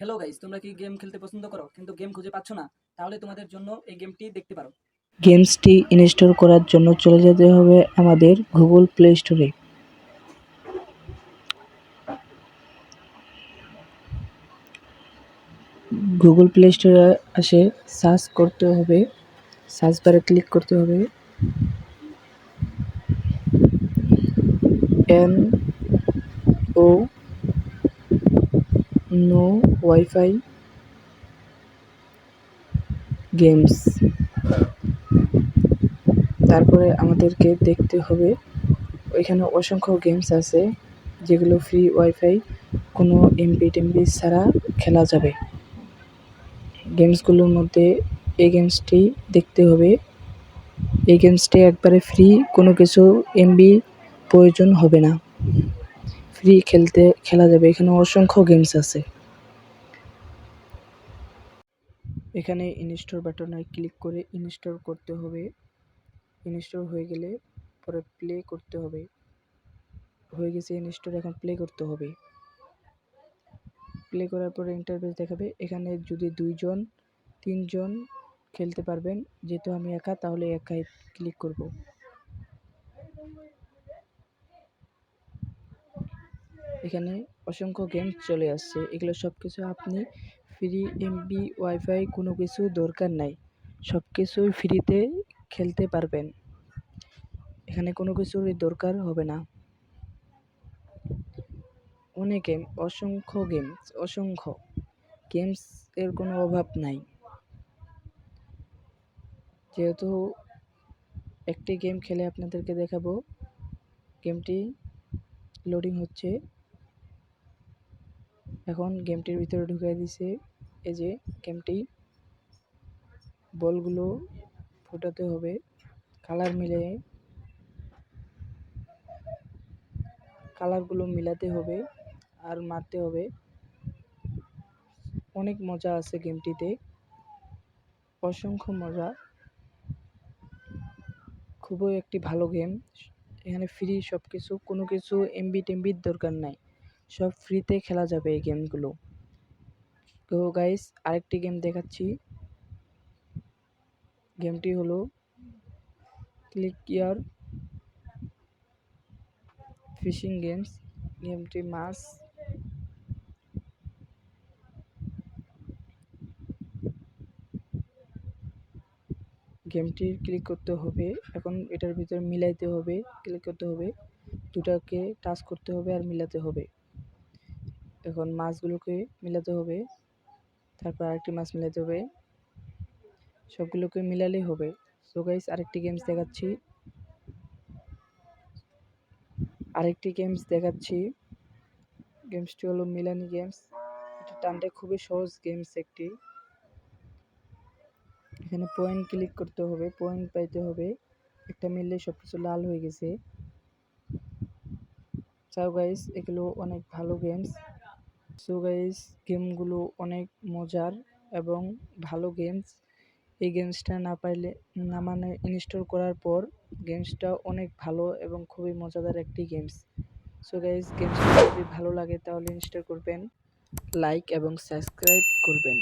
Hello guys, তোমরা কি game খেলতে পছন্দ করো কিন্তু গেম খুঁজে পাচ্ছ না? তাহলে তোমাদের জন্য এই গেমটি দেখতে পারো। গেমসটি ইনস্টল করার জন্য চলে যেতে হবে আমাদের গুগল প্লে স্টোরে। গুগল প্লে স্টোরে আসে সার্চ করতে হবে, সার্চ বারে ক্লিক করতে হবে N O no wifi games. তারপরে আমাদেরকে দেখতে হবে ওইখানে অসংখ্য গেমস আছে যেগুলো ফ্রি ওয়াইফাই কোনো এমবি টেমবি ছাড়া খেলা যাবে। গেমসগুলোর মধ্যে এই গেমসটি দেখতে হবে। এই গেমসটি একবারে ফ্রি, কোনো কিছু এমবি প্রয়োজন হবে না, ফ্রি খেলা যাবে। এখানে অসংখ্য গেমস আছে। এখানে ইনস্টল বাটনে ক্লিক করে ইনস্টল করতে হবে। ইনস্টল হয়ে গেলে পরে প্লে করতে হবে। হয়ে গেছে ইনস্টল, এখন প্লে করতে হবে। প্লে করার পরে ইন্টারফেস দেখাবে। এখানে যদি 2 জন 3 জন খেলতে পারবেন, যেহেতু আমি একা তাহলে একাই ক্লিক করব। এখানে অসংখ্য গেম চলে আসছে, এগুলো সব কিছু আপনি ফ্রি, এমবি ওয়াইফাই কোনো কিছু দরকার নাই, সব কিছুই ফ্রিতে খেলতে পারবেন। এখানে কোনো কিছুর দরকার হবে না। অনেক গেম, অসংখ্য গেমস, অসংখ্য গেমস এর কোনো অভাব নাই। যেহেতু একটি গেম খেলে আপনাদেরকে দেখাবো, গেমটি লোডিং হচ্ছে। এখন গেমটির ভিতরে ঢুকিয়ে দিছে। এই যে গেমটি, বলগুলো ফোটাতে হবে, কালার মিলিয়ে কালারগুলো মিলাতে হবে আর মারতে হবে। অনেক মজা আছে গেমটিতে, অসংখ্য মজা, খুবই একটি ভালো গেম। এখানে ফ্রি সব কিছু, কোনো কিছু এমবি টেমবির দরকার নাই, সব ফ্রিতে খেলা যাবে এই গেমগুলো। তো গাইস, আরেকটি গেম দেখাচ্ছি। গেমটি হলো ক্লিক ইয়ার ফিশিং গেমস। গেমটি মাছ গেমটি ক্লিক করতে হবে। এখন এটার ভিতরে মিলাইতে হবে, ক্লিক করতে হবে, দুটাকে টাচ করতে হবে আর মিলাতে হবে। এখন মাছগুলোকে মিলাতে হবে, তারপর আরেকটি মাছ মিলাতে হবে, সবগুলোকে মিলালেই হবে। সো গাইস, আরেকটি গেমস দেখাচ্ছি। গেমসটি হলো মিলানি গেমস। এটা টানতে খুবই সহজ গেমস একটি। এখানে পয়েন্ট ক্লিক করতে হবে, পয়েন্ট পাইতে হবে। একটা মিললে সব কিছু লাল হয়ে গেছে। চাও গাইস, এগুলো অনেক ভালো গেমস। সো গাইস, গেমগুলো অনেক মজার এবং ভালো গেমস। এই গেমসটা না মানে ইনস্টল করার পর গেমসটা অনেক ভালো এবং খুবই মজাদার একটি গেমস। সো গাইস, গেমসটা যদি ভালো লাগে তাহলে ইনস্টল করবেন, লাইক এবং সাবস্ক্রাইব করবেন।